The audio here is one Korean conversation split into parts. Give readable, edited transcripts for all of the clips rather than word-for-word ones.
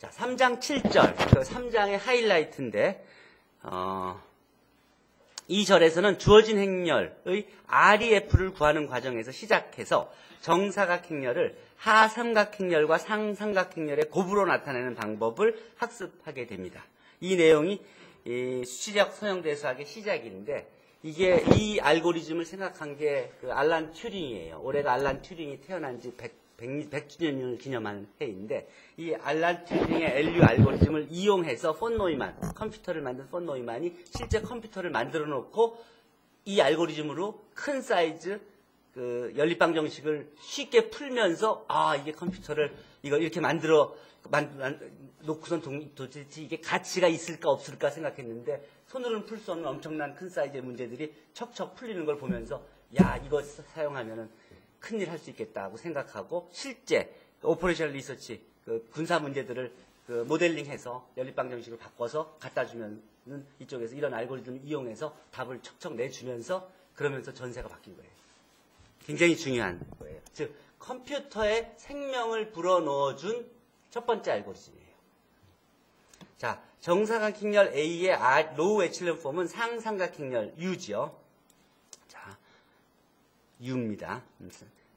자, 3장 7절. 그 3장의 하이라이트인데, 이 절에서는 주어진 행렬의 REF를 구하는 과정에서 시작해서 정사각행렬을 하삼각행렬과 상삼각행렬의 곱으로 나타내는 방법을 학습하게 됩니다. 이 내용이 수치적 서형대수학의 시작인데, 이게 이 알고리즘을 생각한 게 그 알란 튜링이에요. 올해가 알란 튜링이 태어난 지 100주년을 기념하는 해인데, 이 알란 튜링의 LU 알고리즘을 이용해서 폰 노이만, 컴퓨터를 만든 폰 노이만이 실제 컴퓨터를 만들어 놓고 이 알고리즘으로 큰 사이즈 그 연립방 정식을 쉽게 풀면서, 아, 이게 컴퓨터를 이걸 이렇게 만들어 놓고선 도대체 이게 가치가 있을까 없을까 생각했는데, 손으로는 풀 수 없는 엄청난 큰 사이즈의 문제들이 척척 풀리는 걸 보면서, 야, 이거 사용하면은 큰일 할 수 있겠다고 생각하고, 실제 오퍼레이션 리서치 그 군사 문제들을 그 모델링해서 연립방 정식을 바꿔서 갖다 주면은 이쪽에서 이런 알고리즘을 이용해서 답을 척척 내주면서, 그러면서 전세가 바뀐 거예요. 굉장히 중요한 거예요. 즉 컴퓨터에 생명을 불어넣어준 첫 번째 알고리즘이에요. 자, 정사각행렬 A의 로우 에첼런 폼은 상삼각행렬 U죠. 자, U입니다.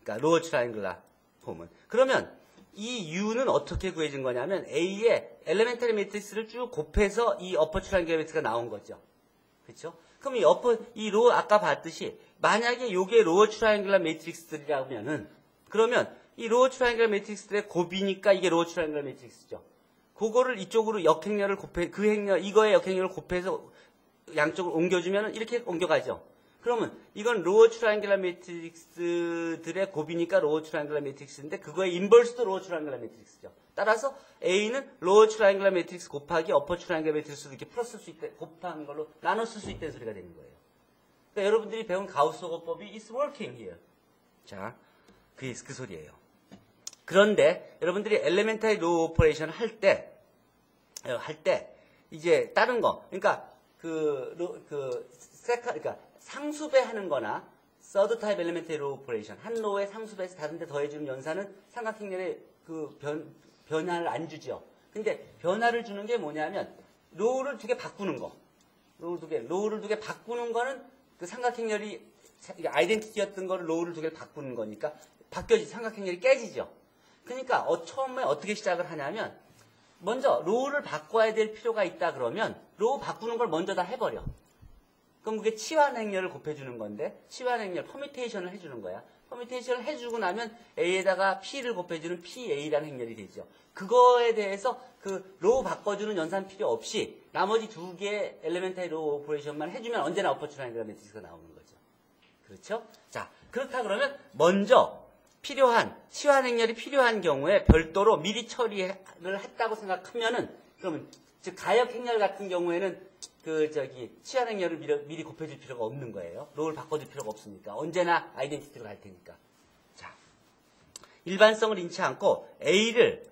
그러니까 로어 트라이앵글라 폼은. 그러면 이 U는 어떻게 구해진 거냐면 A의 엘레멘터리 매트릭스를 쭉 곱해서 이 어퍼 트라이앵글라 매트릭스가 나온 거죠. 그렇죠? 그럼 이 로어 아까 봤듯이 만약에 요게 로어 트라이앵글라 매트릭스들이라면은, 그러면 이 로어 트라이앵글라 매트릭스들의 곱이니까 이게 로어 트라이앵글라 매트릭스죠. 그거를 이쪽으로 역행렬을 곱해, 그 행렬, 이거의 역행렬을 곱해서 양쪽으로 옮겨주면 이렇게 옮겨가죠. 그러면 이건 로어 트라이앵글라 매트릭스들의 곱이니까 로어 트라이앵글라 매트릭스인데, 그거의 인버스도 로어 트라이앵글라 매트릭스죠. 따라서 A는 로어 트라이앵글라 매트릭스 곱하기 어퍼 트라이앵글라 매트릭스도 이렇게 풀었을 수 있다, 곱하는 걸로 나눴을 수 있다는 소리가 되는 거예요. 그러니까 여러분들이 배운 가우스-호거법이 is working here. 자, 그 소리예요. 그런데 여러분들이 엘레멘터리 로우 오퍼레이션 할 때 이제 다른 거, 그러니까 그러니까 상수배하는 거나 서드 타입 엘레멘터리 로우 오퍼레이션, 한 로우에 상수배해서 다른 데 더해주는 연산은 삼각행렬에 그 변화를 안 주죠. 근데 변화를 주는 게 뭐냐면 로우를 두 개 바꾸는 거. 로우를 두 개 바꾸는 거는 그 삼각행렬이 아이덴티티였던 거를 로우를 두 개 바꾸는 거니까 삼각행렬이 깨지죠. 그러니까 처음에 어떻게 시작을 하냐면, 먼저 로우를 바꿔야 될 필요가 있다 그러면 로우 바꾸는 걸 먼저 다 해버려. 그럼 그게 치환 행렬을 곱해주는 건데, 치환 행렬 퍼뮤테이션을 해주는 거야. 퍼뮤테이션을 해주고 나면 A에다가 P를 곱해주는 PA라는 행렬이 되죠. 그거에 대해서 그 로우 바꿔주는 연산 필요 없이 나머지 두 개의 엘레멘터리 로우 오퍼레이션만 해주면 언제나 어퍼 트라이앵글라 매트릭스가 나오는 거죠. 그렇죠? 자, 그렇다 그러면 먼저 필요한, 치환 행렬이 필요한 경우에 별도로 미리 처리를 했다고 생각하면은, 그러면, 즉, 가역 행렬 같은 경우에는 치환 행렬을 미리 곱해줄 필요가 없는 거예요. 로우를 바꿔줄 필요가 없으니까. 언제나 아이덴티티로 갈 테니까. 자, 일반성을 잃지 않고 A를,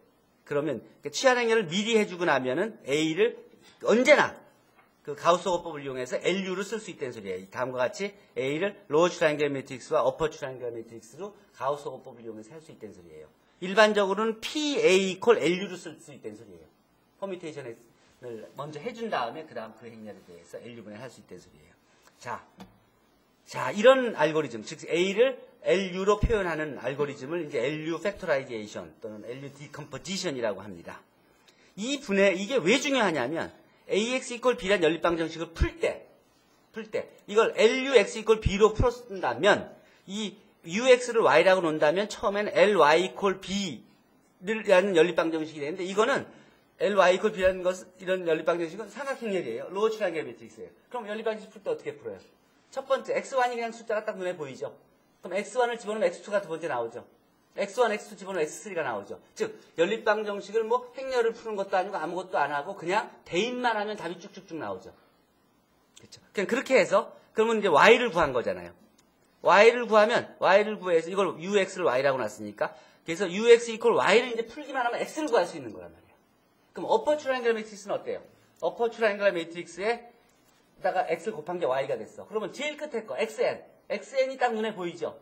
그러면, 치환 행렬을 미리 해주고 나면은 A를 언제나 그 가우스-호거법을 이용해서 LU를 쓸 수 있다는 소리예요. 다음과 같이 A를 로어 트라이앵글 매트릭스와 어퍼 트라이앵글 매트릭스로 가우스-호거법을 이용해서 할 수 있다는 소리예요. 일반적으로는 PA 이퀄 LU를 쓸 수 있다는 소리예요. 퍼뮤테이션을 먼저 해준 다음에 그 다음 그 행렬에 대해서 LU분해 할 수 있다는 소리예요. 자, 이런 알고리즘, 즉 A를 LU로 표현하는 알고리즘을 이제 LU 팩토라이제이션 또는 LU 디컴포지션이라고 합니다. 이게 왜 중요하냐면, AX 이퀄 B란 연립방 정식을 풀 때, 이걸 LUX 이퀄 B로 풀었다면, 이 UX를 Y라고 놓는다면, 처음에는 LY 이퀄 B라는 연립방 정식이 되는데, 이거는 LY 이퀄 B라는 이런 연립방 정식은 삼각행렬이에요. 로어 트라이앵글 매트릭스예요. 그럼 연립방 정식 풀 때 어떻게 풀어요? 첫 번째, X1이 그냥 숫자가 딱 눈에 보이죠? 그럼 X1을 집어넣으면 X2가 두 번째 나오죠? X1, X2 집어넣으면 X3가 나오죠. 즉, 연립방 정식을 행렬을 푸는 것도 아니고 아무것도 안 하고 그냥 대입만 하면 답이 쭉쭉쭉 나오죠. 그렇죠. 그냥 그렇게 해서, 그러면 이제 Y를 구한 거잖아요. Y를 구해서 이걸 UX를 Y라고 놨으니까, 그래서 UX 이퀄 Y를 이제 풀기만 하면 X를 구할 수 있는 거란 말이에요. 그럼 어퍼 트라이앵글 매트릭스는 어때요? 어퍼 트라이앵글 매트릭스에다가 X를 곱한 게 Y가 됐어. 그러면 제일 끝에 거, XN이 딱 눈에 보이죠?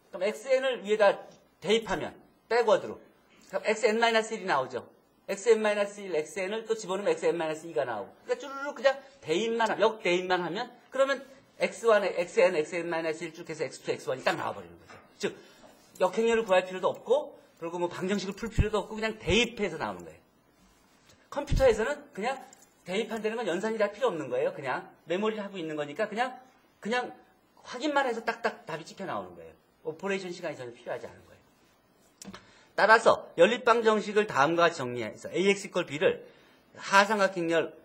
그럼 XN을 위에다 대입하면, 백워드로. 그럼 XN-1이 나오죠. xn-1, xn을 또 집어넣으면 xn-2가 나오고. 그러니까 쭈르륵 그냥 대입만 하면, 역대입만 하면, 그러면 x1, xn, xn-1 쭉 해서 x2, x1이 딱 나와버리는 거죠. 즉, 역행렬을 구할 필요도 없고, 그리고 뭐 방정식을 풀 필요도 없고, 그냥 대입해서 나오는 거예요. 컴퓨터에서는 그냥 대입한다는 건 연산이 다 필요 없는 거예요. 그냥 메모리를 하고 있는 거니까 그냥 확인만 해서 딱딱 답이 찍혀 나오는 거예요. 오퍼레이션 시간이 전혀 필요하지 않은 거예요. 따라서 연립방정식을 다음과 같이 정리해서 ax equal b를 하삼각형렬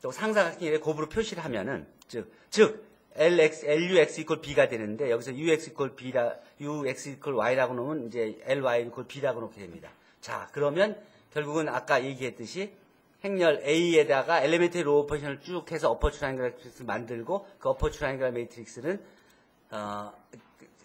또 상사각형렬의 곱으로 표시를 하면은 즉 lux equal b가 되는데 여기서 ux equal y라고 놓으면 이제 ly equal b라고 놓게 됩니다. 자, 그러면 결국은 아까 얘기했듯이 행렬 A에다가 엘리멘트리 로우 오퍼레이션을 쭉 해서 어퍼 트라이앵글 매트릭스를 만들고 그 어퍼 트라이앵글 매트릭스는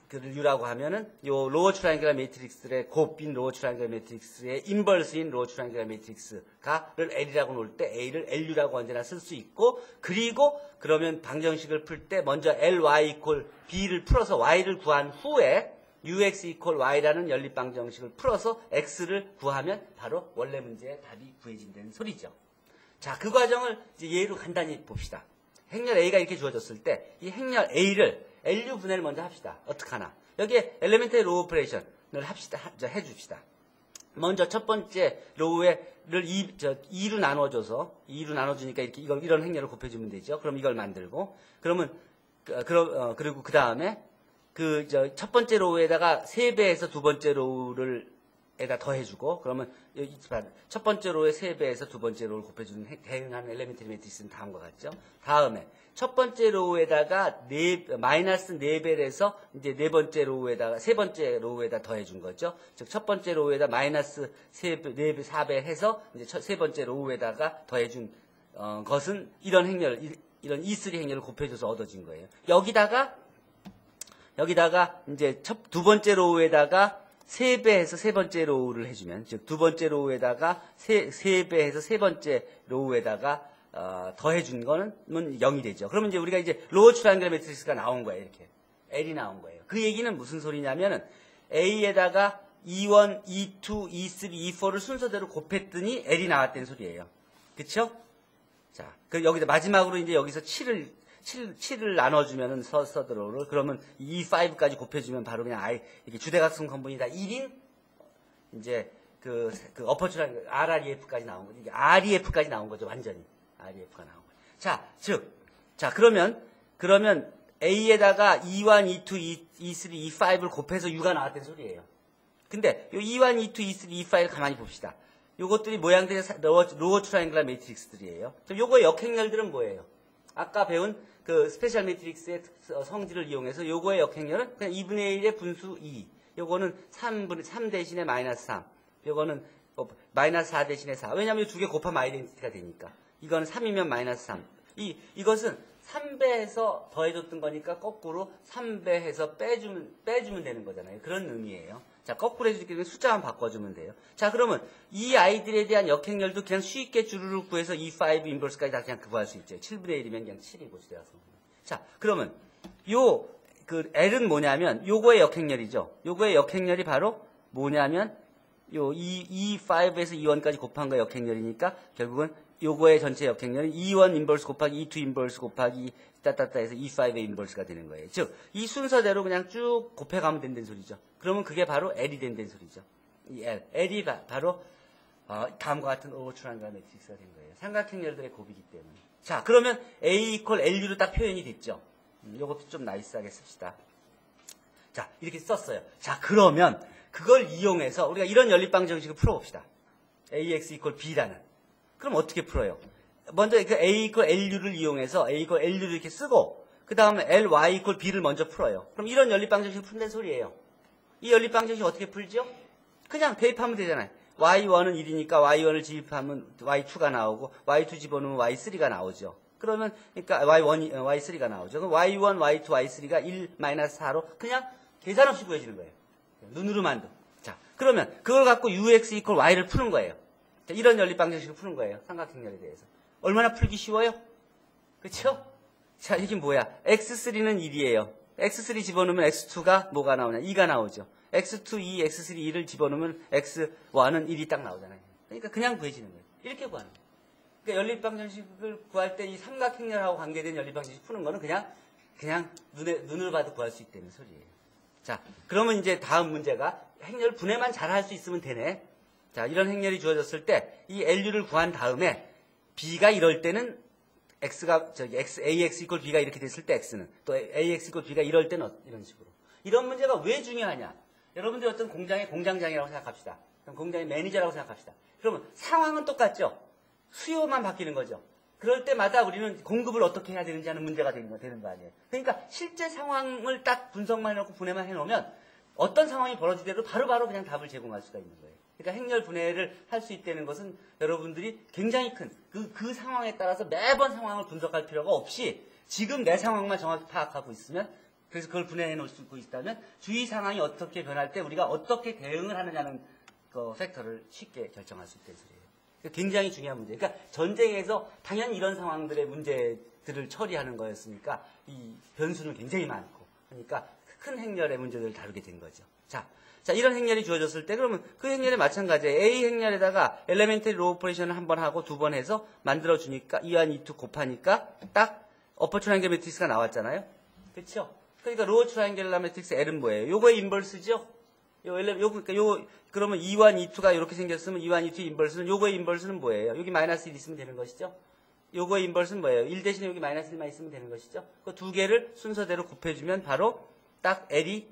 그를 U라고 하면은 요 로어 트라이앵글 매트릭스의 곱인 로어 트라이앵글 매트릭스의 인버스인 로어 트라이앵글 매트릭스가를 L이라고 놓을 때 A를 LU라고 언제나 쓸 수 있고 그리고 그러면 방정식을 풀 때 먼저 LY equal B를 풀어서 Y를 구한 후에 ux equal y라는 연립방정식을 풀어서 x를 구하면 바로 원래 문제의 답이 구해진다는 소리죠. 자, 그 과정을 이제 예로 간단히 봅시다. 행렬 a가 이렇게 주어졌을 때 이 행렬 a를 LU 분해를 먼저 합시다. 어떡하나. 여기에 엘리멘트리 로우 오퍼레이션을 해줍시다. 먼저 첫 번째 로우를 2로 나눠줘서 2로 나눠주니까 이렇게 이런 행렬을 곱해주면 되죠. 그럼 이걸 만들고 그러면 그리고 그 다음에 첫 번째 로우에다가 3배에서 두 번째 로우를 에다 더해주고, 그러면, 첫 번째 로우에 3배에서 두 번째 로우를 곱해주는 대응하는 엘리멘트리 매트릭스는 다음과 같죠. 다음에, 첫 번째 로우에다가 마이너스 4배를 해서 이제 세 번째 로우에다 더해준 거죠. 즉, 첫 번째 로우에다 마이너스 4배, 4배 해서 이제 세 번째 로우에다가 더해준, 것은 이런 이런 E3 행렬을 곱해줘서 얻어진 거예요. 여기다가 이제 두 번째 로우에다가 3배해서 세 번째 로우를 해주면, 즉 두 번째 로우에다가 3배해서 세 번째 로우에다가 더해준 거는 0이 되죠. 그러면 이제 우리가 이제 로어 트라이앵글 매트릭스가 나온 거예요. 이렇게 L이 나온 거예요. 그 얘기는 무슨 소리냐면은 A에다가 E1, E2, E3, E4를 순서대로 곱했더니 L이 나왔다는 소리예요. 그쵸? 자, 여기서 마지막으로 이제 여기서 7을 나눠주면은 서드로우를 그러면 E5까지 곱해주면 바로 그냥 이렇게 주대각성 건분이 다 1인 이제 그 어퍼 트라이앵글 RREF까지 나온 거죠. 이게 REF까지 나온 거죠. 완전히 REF가 나온 거죠. 자 그러면 A에다가 E1, E2, E3, E5를 곱해서 U가 나왔다는 소리예요. 근데 요 E1, E2, E3, E5를 가만히 봅시다. 요것들이 모양들이 로어 트라이앵글러 매트릭스들이에요. 그럼 요거의 역행렬들은 뭐예요? 아까 배운 그 스페셜 매트릭스의 성질을 이용해서 요거의 역행렬은 그냥 2분의 1의 분수 2. 요거는 3 대신에 마이너스 3. 요거는 마이너스 4 대신에 4. 왜냐면 이 두 개 곱하면 아이덴티티가 되니까. 이거는 3이면 마이너스 3. 이것은 3배해서 더해줬던 거니까 거꾸로 3배해서 빼주면 되는 거잖아요. 그런 의미예요. 자, 거꾸로 해주기 때문에 숫자만 바꿔주면 돼요. 자, 그러면 이 아이들에 대한 역행렬도 그냥 쉽게 주르륵 구해서 E5 인버스까지 다 그냥 구할 수 있죠. 7분의 1이면 그냥 7이고 주대각성. 자, 그러면 L은 뭐냐면 요거의 역행렬이죠. 요거의 역행렬이 바로 뭐냐면 요 E5에서 E1까지 곱한 거 역행렬이니까 결국은 요거의 전체 역행렬은 E1 인버스 곱하기 E2 인버스 곱하기 따따따 해서 E5의 인버스가 되는 거예요. 즉, 이 순서대로 그냥 쭉 곱해가면 된다는 소리죠. 그러면 그게 바로 L이 된다는 소리죠. 이 L이 바로 다음과 같은 로어 트라이앵글 매트릭스가 된 거예요. 삼각형렬들의 곱이기 때문에. 자, 그러면 A equal LU로 딱 표현이 됐죠. 요것도 좀 나이스하게 씁시다. 자, 이렇게 썼어요. 자, 그러면 그걸 이용해서 우리가 이런 연립방정식을 풀어봅시다. AX equal B라는. 그럼 어떻게 풀어요? 먼저 그 A equal LU를 이용해서 A equal LU를 이렇게 쓰고 그 다음에 LY equal B를 먼저 풀어요. 그럼 이런 연립방정식을 푼다는 소리예요. 이 연립방정식 어떻게 풀죠? 그냥 대입하면 되잖아요. Y1은 1이니까 Y1을 집입하면 Y2가 나오고 Y2 집어넣으면 Y3가 나오죠. 그러면 그러니까 Y3가 나오죠. 그럼 Y1, Y2, Y3가 1-4로 그냥 계산 없이 구해지는 거예요. 눈으로만도. 자, 그러면 그걸 갖고 UX equal Y를 푸는 거예요. 자, 이런 연립방정식을 푸는 거예요. 삼각형렬에 대해서. 얼마나 풀기 쉬워요? 그렇죠? 자, 이게 뭐야? X3는 1이에요. X3 집어넣으면 X2가 뭐가 나오냐? 2가 나오죠. x2, 2, x3, 2를 집어넣으면 x1은 1이 딱 나오잖아요. 그러니까 그냥 구해지는 거예요. 이렇게 구하는 거예요. 그러니까 연립방정식을 구할 때 이 삼각행렬하고 관계된 연립방정식 푸는 거는 그냥 눈으로 봐도 구할 수 있다는 소리예요. 자, 그러면 이제 다음 문제가 행렬 분해만 잘 할 수 있으면 되네. 자, 이런 행렬이 주어졌을 때 이 LU를 구한 다음에 B가 이럴 때는 AX 이퀄 B가 이렇게 됐을 때 X는 또 AX 이퀄 B가 이럴 때는 이런 식으로. 이런 문제가 왜 중요하냐? 여러분들 어떤 공장의 공장장이라고 생각합시다. 그럼 공장의 매니저라고 생각합시다. 그러면 상황은 똑같죠? 수요만 바뀌는 거죠. 그럴 때마다 우리는 공급을 어떻게 해야 되는지 하는 문제가 되는 거 아니에요. 그러니까 실제 상황을 딱 분석만 해놓고 분해만 해놓으면 어떤 상황이 벌어지더라도 바로바로 그냥 답을 제공할 수가 있는 거예요. 그러니까 행렬 분해를 할 수 있다는 것은 여러분들이 굉장히 큰 그 상황에 따라서 매번 상황을 분석할 필요가 없이 지금 내 상황만 정확히 파악하고 있으면 그래서 그걸 분해해 놓을 수 있다면 주위 상황이 어떻게 변할 때 우리가 어떻게 대응을 하느냐는 그 팩터를 쉽게 결정할 수 있다는 소리예요. 굉장히 중요한 문제. 그러니까 전쟁에서 당연히 이런 상황들의 문제들을 처리하는 거였으니까 이 변수는 굉장히 많고 그러니까 큰 행렬의 문제들을 다루게 된 거죠. 자, 이런 행렬이 주어졌을 때 그러면 그 행렬에 마찬가지예요. A 행렬에다가 엘레멘터리 로우 오퍼레이션을 한 번 하고 두 번 해서 만들어 주니까 2와 2, 2 곱하니까 딱 어퍼 트라이앵글 매트릭스가 나왔잖아요. 그렇죠? 그러니까 로어 트라이앵글라 매트릭스 L은 뭐예요? 요거의 인버스죠? 그러면 2와 2가 이렇게 생겼으면 2와 2 인버스는 요거의 인버스는 뭐예요? 여기 마이너스 1 있으면 되는 것이죠? 요거의 인버스는 뭐예요? 1 대신에 여기 마이너스 1만 있으면 되는 것이죠? 그 두 개를 순서대로 곱해주면 바로 딱 L이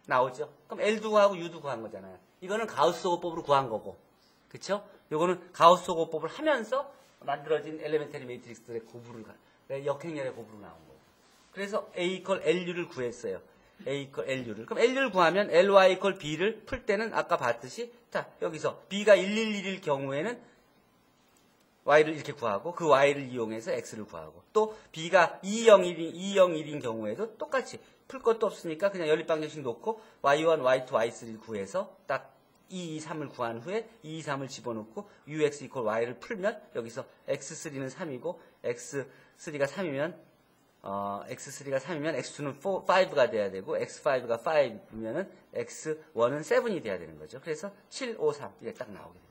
나오죠. 그럼 L도 구하고 U도 구한 거잖아요. 이거는 가우스 호흡법으로 구한 거고. 그쵸? 요거는 가우스 호흡법을 하면서 만들어진 엘레멘터리 매트릭스들의 역행렬의 곱으로 나온 거고. 그래서 A 이퀄 LU를 구했어요. A 이퀄 LU를. 그럼 LU를 구하면 LY 이퀄 B를 풀 때는 아까 봤듯이 자, 여기서 B가 1111일 경우에는 Y를 이렇게 구하고 그 Y를 이용해서 X를 구하고 또 B가 201인 경우에도 똑같이 풀 것도 없으니까 그냥 연립방정식 놓고 Y1, Y2, Y3를 구해서 딱 2, 2, 3을 구한 후에 2, 2, 3을 집어넣고 UX 이퀄 Y를 풀면 여기서 X3는 3이고 X3가 3이면 X2는 5가 돼야 되고 X5가 5이면은 X1은 7이 돼야 되는 거죠. 그래서 7, 5, 3 이게 딱 나오게 됩니다.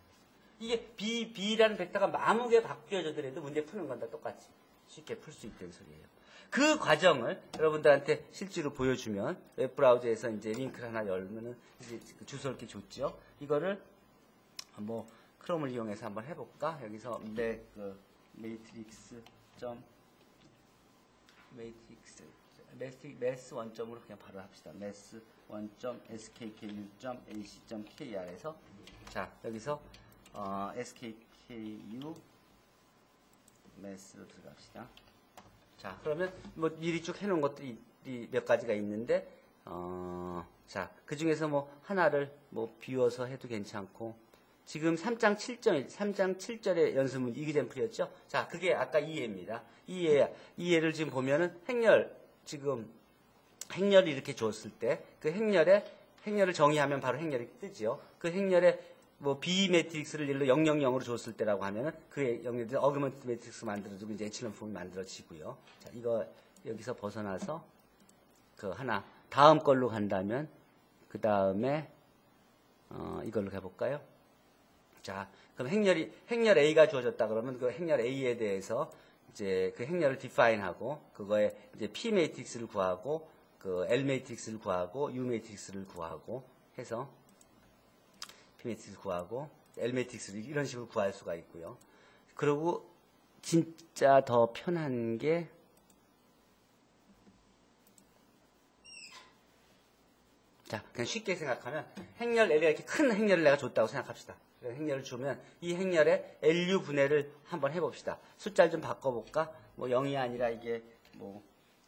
이게 B라는 벡터가 마무게 바뀌어져더라도 문제 푸는 건 다 똑같이 쉽게 풀 수 있다는 소리예요. 그 과정을 여러분들한테 실제로 보여주면 웹브라우저에서 이제 링크를 하나 열면은 이제 주소를 이렇게 줬죠. 이거를 뭐 크롬을 이용해서 한번 해볼까? 여기서 mass 원점으로 그냥 바로 합시다. mass 원점 skku.ac.kr에서 자 여기서 skku mass로 들어갑시다. 자, 그러면 뭐 미리 쭉 해놓은 것들이 몇 가지가 있는데, 자, 그 중에서 뭐 하나를 뭐 비워서 해도 괜찮고, 지금 3장 7절의 연습문 이그젠플이었죠? 자, 그게 아까 이해입니다. 이해를 지금 보면은 행렬을 이렇게 줬을 때, 그 행렬을 정의하면 바로 행렬이 뜨죠. 그 행렬에 뭐 B 매트릭스를 예를 들어 000으로 줬을 때라고 하면은 그의 영역에 어그먼트 매트릭스 만들어주고 이제 에첼론 폼이 만들어지고요. 자, 이거 여기서 벗어나서 그 하나 다음 걸로 간다면 그 다음에 이걸로 해볼까요? 자, 그럼 행렬 A가 주어졌다 그러면 그 행렬 A에 대해서 이제 그 행렬을 디파인하고 그거에 이제 P 매트릭스를 구하고 그 L 매트릭스를 구하고 U 매트릭스를 구하고 해서 P 매트릭스 구하고 L 매트릭스를 이런 식으로 구할 수가 있고요. 그리고 진짜 더 편한 게 자, 그냥 쉽게 생각하면 행렬 L가 이렇게 큰 행렬을 내가 줬다고 생각합시다. 행렬을 주면 이 행렬의 LU 분해를 한번 해봅시다. 숫자를 좀 바꿔볼까? 뭐 0이 아니라 이게 뭐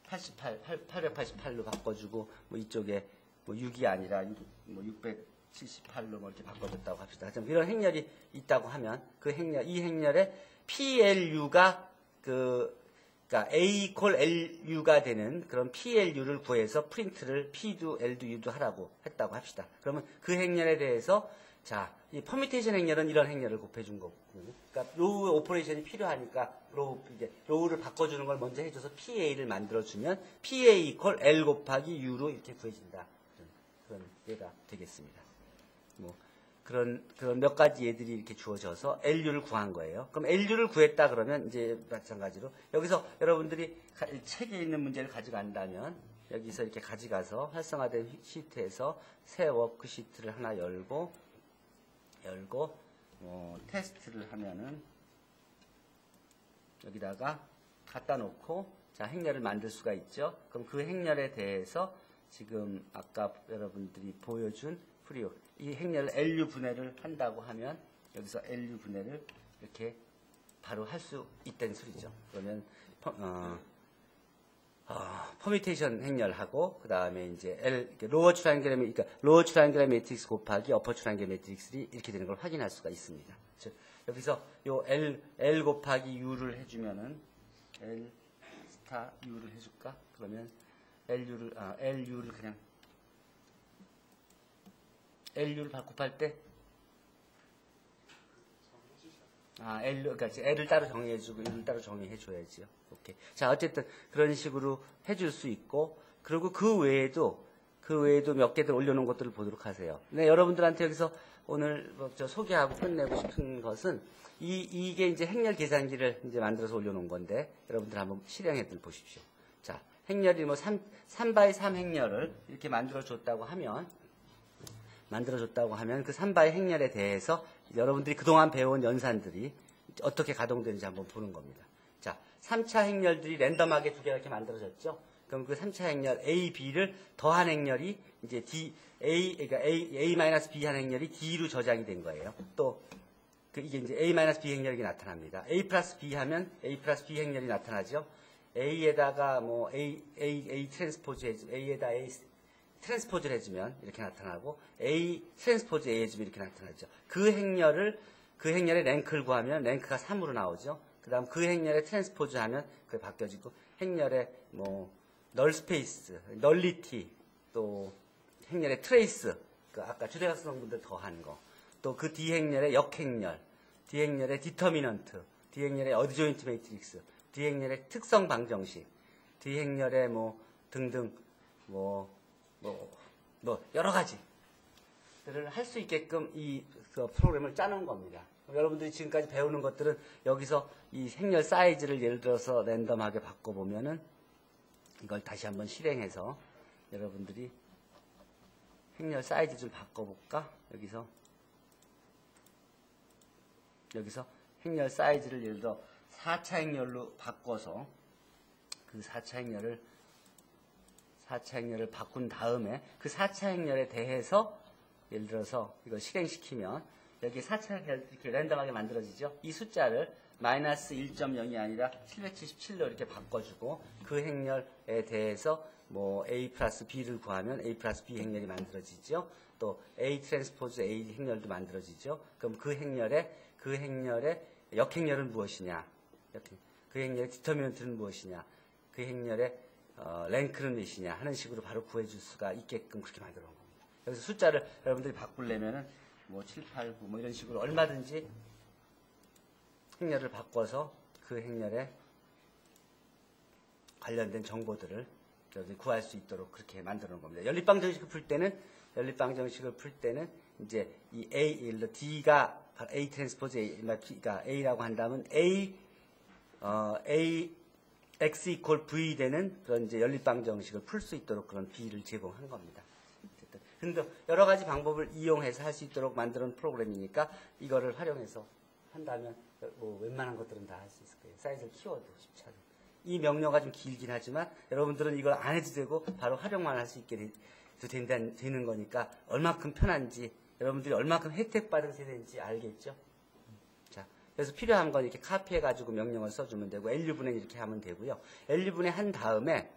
888로 바꿔주고 뭐 이쪽에 뭐 6이 아니라 뭐 678로 뭐 이렇게 바꿔줬다고 합시다. 이런 행렬이 있다고 하면 이 행렬의 PLU가 그러니까 A 이퀄 LU가 되는 그런 PLU를 구해서 프린트를 P도 L도 U도 하라고 했다고 합시다. 그러면 그 행렬에 대해서 자, 이 퍼뮤테이션 행렬은 이런 행렬을 곱해준 거거든요. 그러니까 로우 오퍼레이션이 필요하니까 로우를 바꿔주는 걸 먼저 해줘서 PA를 만들어주면 PA 이퀄 L 곱하기 U로 이렇게 구해진다. 그런 예가 되겠습니다. 뭐 그런 몇 가지 예들이 이렇게 주어져서 LU를 구한 거예요. 그럼 LU를 구했다 그러면 이제 마찬가지로 여기서 여러분들이 책에 있는 문제를 가져간다면 여기서 이렇게 가져가서 활성화된 시트에서 새 워크시트를 하나 열고 테스트를 하면은 여기다가 갖다 놓고 자 행렬을 만들 수가 있죠. 그럼 그 행렬에 대해서 지금 아까 여러분들이 보여준 프리오 이 행렬을 LU 분해를 한다고 하면 여기서 LU 분해를 이렇게 바로 할 수 있다는 소리죠. 그러면 퍼뮤테이션 행렬하고 그 다음에 이제 로어 트라이앵글의 매트릭스 곱하기 어퍼 트라이앵글 매트릭스이 이렇게 되는 걸 확인할 수가 있습니다. 즉 여기서 요 L 곱하기 U를 해주면은 L 스타 U를 해줄까? 그러면 LU를 그냥 LU를 곱할 때 그러니까 L을 따로 정의해주고 U를 따로 정의해줘야지요. 오케이. 자, 어쨌든 그런 식으로 해줄 수 있고, 그리고 그 외에도 몇 개들 올려놓은 것들을 보도록 하세요. 네, 여러분들한테 여기서 오늘 소개하고 끝내고 싶은 것은 이게 이제 행렬 계산기를 이제 만들어서 올려놓은 건데 여러분들 한번 실행해들 보십시오. 자, 행렬이 뭐 3x3 행렬을 이렇게 만들어줬다고 하면 그 3바의 행렬에 대해서 여러분들이 그동안 배운 연산들이 어떻게 가동되는지 한번 보는 겁니다. 자, 3차 행렬들이 랜덤하게 두 개가 이렇게 만들어졌죠? 그럼 그 3차 행렬 A, B를 더한 행렬이 이제 그러니까 A-B 한 행렬이 D로 저장이 된 거예요. 또, 이게 이제 A-B 행렬이 나타납니다. A 플러스 B 하면 A 플러스 B 행렬이 나타나죠? A에다가 뭐 A 트랜스포즈 해주면, A에다 A 트랜스포즈를 해주면 이렇게 나타나고 A 트랜스포즈 A 해주면 이렇게 나타나죠. 그 행렬의 랭크를 구하면 랭크가 3으로 나오죠. 그 다음 그 행렬의 트랜스포즈 하면 그게 바뀌어지고 행렬의 뭐 널스페이스, 널리티, 또 행렬의 트레이스, 그 아까 주대각성분들 더한 거, 또 그 D행렬의 역행렬, D행렬의 디터미넌트, D행렬의 어드조인트 매트릭스, D행렬의 특성 방정식, D행렬의 뭐 등등 여러 가지들을 할 수 있게끔 그 프로그램을 짜놓은 겁니다. 여러분들이 지금까지 배우는 것들은 여기서 이 행렬 사이즈를 예를 들어서 랜덤하게 바꿔보면은 이걸 다시 한번 실행해서 여러분들이 행렬 사이즈 좀 바꿔볼까? 여기서 행렬 사이즈를 예를 들어 4차 행렬로 바꿔서 그 4차 행렬을 바꾼 다음에 그 4차 행렬에 대해서 예를 들어서 이걸 실행시키면 여기 4차 행렬 이렇게 랜덤하게 만들어지죠. 이 숫자를 마이너스 1.0이 아니라 777로 이렇게 바꿔주고 그 행렬에 대해서 뭐 A 플러스 B를 구하면 A 플러스 B 행렬이 만들어지죠. 또 A 트랜스포즈 A 행렬도 만들어지죠. 그럼 그 행렬의 역행렬은 무엇이냐? 그 행렬의 디터미넌트는 무엇이냐? 그 행렬의 랭크는 몇이냐 하는 식으로 바로 구해줄 수가 있게끔 그렇게 만들어 놓은 겁니다. 여기서 숫자를 여러분들이 바꾸려면은 뭐 7, 8, 9 뭐 이런 식으로 얼마든지 행렬을 바꿔서 그 행렬에 관련된 정보들을 구할 수 있도록 그렇게 만들어 놓은 겁니다. 연립방정식을 풀 때는 이제 이 D가 A 트랜스포즈 A가 A라고 한다면 X 이퀄 V 되는 그런 이제 연립방정식을 풀 수 있도록 그런 B를 제공한 겁니다. 근데 여러 가지 방법을 이용해서 할 수 있도록 만드는 프로그램이니까 이거를 활용해서 한다면 뭐 웬만한 것들은 다 할 수 있을 거예요. 사이즈를 키워도 쉽지 않아요. 이 명령어가 좀 길긴 하지만 여러분들은 이걸 안 해도 되고 바로 활용만 할 수 있게 되는 거니까 얼마큼 편한지 여러분들이 얼마큼 혜택 받은 세대인지 알겠죠? 자, 그래서 필요한 건 이렇게 카피해가지고 명령을 써주면 되고 LU분해 이렇게 하면 되고요. LU분해 한 다음에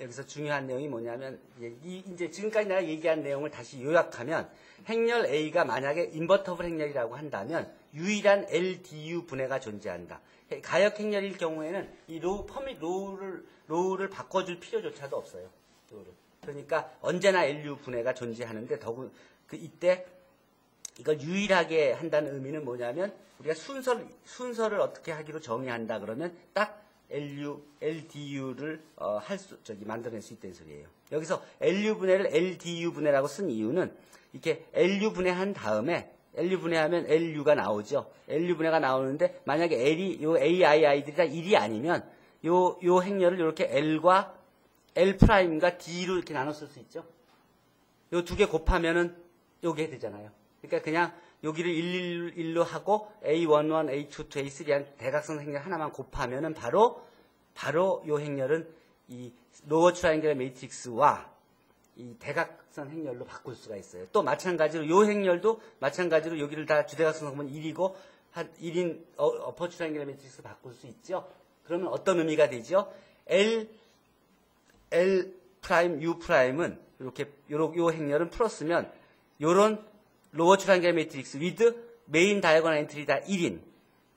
여기서 중요한 내용이 뭐냐면 이제 지금까지 내가 얘기한 내용을 다시 요약하면 행렬 A가 만약에 인버터블 행렬이라고 한다면 유일한 LDU 분해가 존재한다. 가역 행렬일 경우에는 이 로우를 바꿔줄 필요조차도 없어요. 로우를. 그러니까 언제나 LU 분해가 존재하는데 이때 이걸 유일하게 한다는 의미는 뭐냐면 우리가 순서를 어떻게 하기로 정의한다 그러면 딱 LDU를 만들어낼 수 있다는 소리예요. 여기서 LU 분해를 LDU 분해라고 쓴 이유는 이렇게 LU 분해한 다음에 LU 분해하면 LU가 나오죠. LU 분해가 나오는데 만약에 요 AII들이 다 1이 아니면 요 행렬을 이렇게 L과 L'과 D로 이렇게 나눠 쓸 수 있죠. 요 두 개 곱하면은 요게 되잖아요. 그러니까 그냥 여기를 1로 하고 A11, A22, A3한 대각선 행렬 하나만 곱하면은 바로 요 행렬은 이 로어 트라이앵글 매트릭스와 이 대각선 행렬로 바꿀 수가 있어요. 또 마찬가지로 요 행렬도 마찬가지로 여기를 다 주대각선 성분 1이고 한 1인 어퍼 트라이앵글 매트릭스로 바꿀 수 있죠. 그러면 어떤 의미가 되죠? L 프라임 U 프라임은 이렇게 요 행렬은 풀었으면 요런 로어 트라이앵글 매트릭스 with 메인 다이아고널 엔트리 다 1인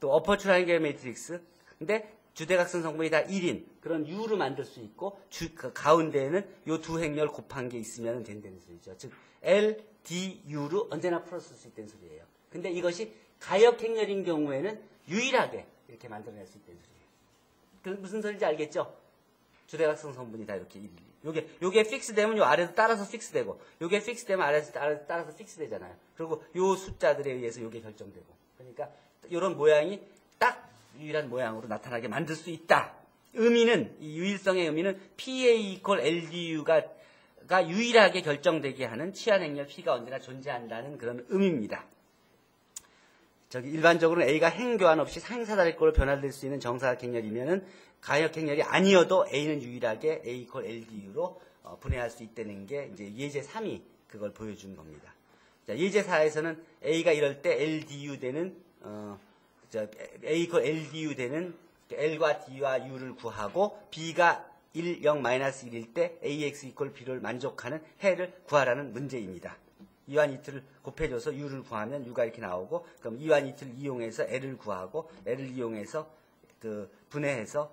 또 어퍼 트라이앵글 매트릭스 근데 주대각선 성분이 다 1인 그런 U로 만들 수 있고 그 가운데에는 요 두 행렬 곱한 게 있으면 된다는 소리죠. 즉 L, D, U로 언제나 풀었을 수 있다는 소리예요. 근데 이것이 가역 행렬인 경우에는 유일하게 이렇게 만들어낼 수 있다는 소리예요. 그 무슨 소리인지 알겠죠? 주대각선 성분이 다 이렇게 1, 요게 픽스 되면 요 아래도 따라서 픽스 되고 요게 픽스 되면 아래에서 따라서 픽스 되잖아요. 그리고 요 숫자들에 의해서 요게 결정되고 그러니까 요런 모양이 딱 유일한 모양으로 나타나게 만들 수 있다. 의미는 이 유일성의 의미는 PA equal LDU가 유일하게 결정되게 하는 치안 행렬 P가 언제나 존재한다는 그런 의미입니다. 일반적으로는 A가 행교환 없이 상사다리꼴로 변화될 수 있는 정사각 행렬이면은 가역 행렬이 아니어도 A는 유일하게 A equal LDU로 분해할 수 있다는 게 이제 예제 3이 그걸 보여준 겁니다. 자, 예제 4에서는 A가 이럴 때 LDU 되는 A equal LDU 되는 L과 D와 U를 구하고 B가 1, 0, 마이너스 1일 때 AX equal B를 만족하는 해를 구하라는 문제입니다. 이완 이틀을 곱해줘서 U를 구하면 U가 이렇게 나오고 그럼 이완 이틀을 이용해서 L을 구하고 L을 이용해서 분해해서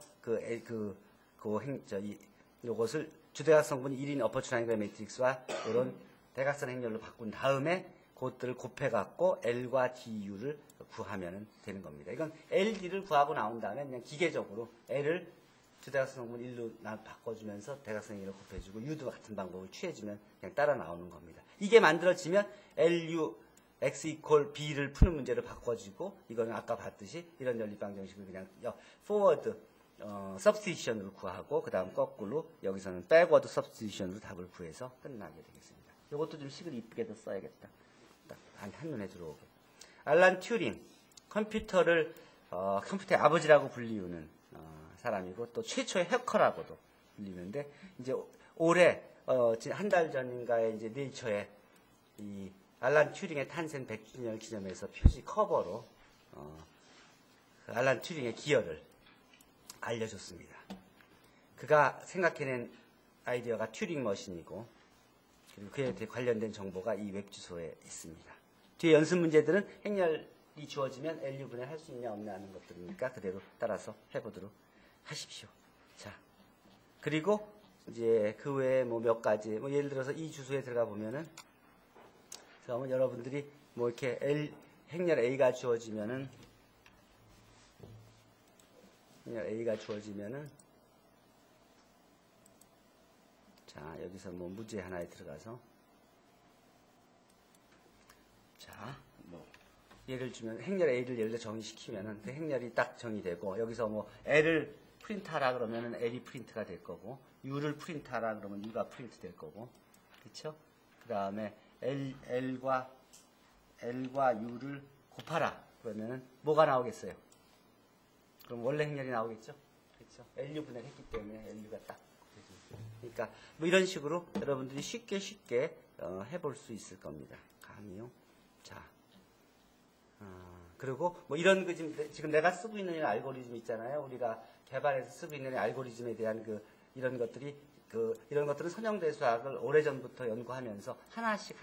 요것을 주대각성분이 1인 어퍼 트라이앵글 매트릭스와 이런 대각선 행렬로 바꾼 다음에 그것들을 곱해갖고 L과 DU를 구하면 되는 겁니다. 이건 LD를 구하고 나온 다음에 그냥 기계적으로 L을 주대각선 성분 1로 바꿔주면서 대각선 행렬로 곱해주고 U도 같은 방법을 취해주면 그냥 따라 나오는 겁니다. 이게 만들어지면 LU X equal B를 푸는 문제를 바꿔주고 이거는 아까 봤듯이 이런 연립방 정식을 그냥 forward substitution으로 구하고 그 다음 거꾸로 여기서는 backward substitution으로 답을 구해서 끝나게 되겠습니다. 이것도 좀 식을 이쁘게도 써야겠다. 딱 한눈에 들어오게. 알란 튜링 컴퓨터의 아버지라고 불리우는 사람이고 또 최초의 해커라고도 불리는데 이제 올해 한 달 전인가에 이제 네이처에 이 알란 튜링의 탄생 100주년을 기념해서 표지 커버로 알란 튜링의 기여를 알려줬습니다. 그가 생각해낸 아이디어가 튜링 머신이고 그리고 그에 관련된 정보가 이 웹주소에 있습니다. 뒤에 연습 문제들은 행렬이 주어지면 LU 분해할 수 있냐 없냐 하는 것들이니까 그대로 따라서 해보도록 하십시오. 자, 그리고 이제 그 외에 뭐 몇 가지 예를 들어서 이 주소에 들어가 보면은 그러면 여러분들이 뭐 이렇게 행렬 A가 주어지면은 자, 여기서 뭐 문제 하나에 들어가서 자, 뭐 예를 주면 행렬 A를 예를 들어 정의시키면은 그 행렬이 딱 정의되고 여기서 뭐 L을 프린트하라 그러면은 L이 프린트가 될 거고 U를 프린트하라 그러면 U가 프린트 될 거고 그렇죠? 그다음에 L과 U를 곱하라 그러면은 뭐가 나오겠어요? 그럼 원래 행렬이 나오겠죠? 그렇죠? LU 분해를 했기 때문에 LU가 딱 그러니까 뭐 이런 식으로 여러분들이 쉽게 해볼 수 있을 겁니다. 감이요. 자, 그리고 뭐 이런 그 지금 내가 쓰고 있는 이 알고리즘 있잖아요. 우리가 개발해서 쓰고 있는 이 알고리즘에 대한 이런 것들은 선형대 수학을 오래전부터 연구하면서 하나씩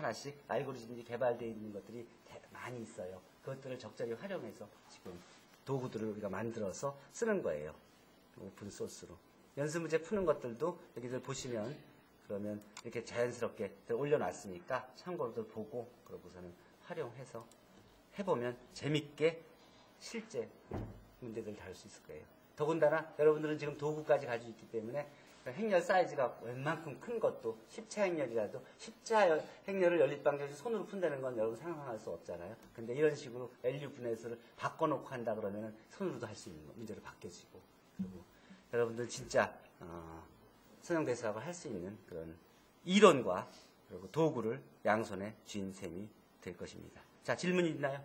알고리즘이 개발되어 있는 것들이 많이 있어요. 그것들을 적절히 활용해서 지금 도구들을 우리가 만들어서 쓰는 거예요. 오픈 소스로. 연습 문제 푸는 것들도 여기들 보시면 그러면 이렇게 자연스럽게 올려놨으니까 참고로들 보고 그러고서는 활용해서 해보면 재밌게 실제 문제들을 다룰 수 있을 거예요. 더군다나 여러분들은 지금 도구까지 가지고 있기 때문에 행렬 사이즈가 웬만큼 큰 것도 10차 행렬이라도 10차 행렬을 연립방정식 손으로 푼다는 건 여러분 상상할 수 없잖아요. 근데 이런 식으로 LU 분의 수를 바꿔놓고 한다 그러면 손으로도 할 수 있는 문제로 바뀌어지고, 그리고 여러분들 진짜 수능대수학을 할 수 있는 그런 이론과 그리고 도구를 양손에 쥔 셈이 될 것입니다. 자, 질문 있나요?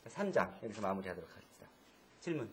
3장 여기서 마무리하도록 하겠습니다. 질문.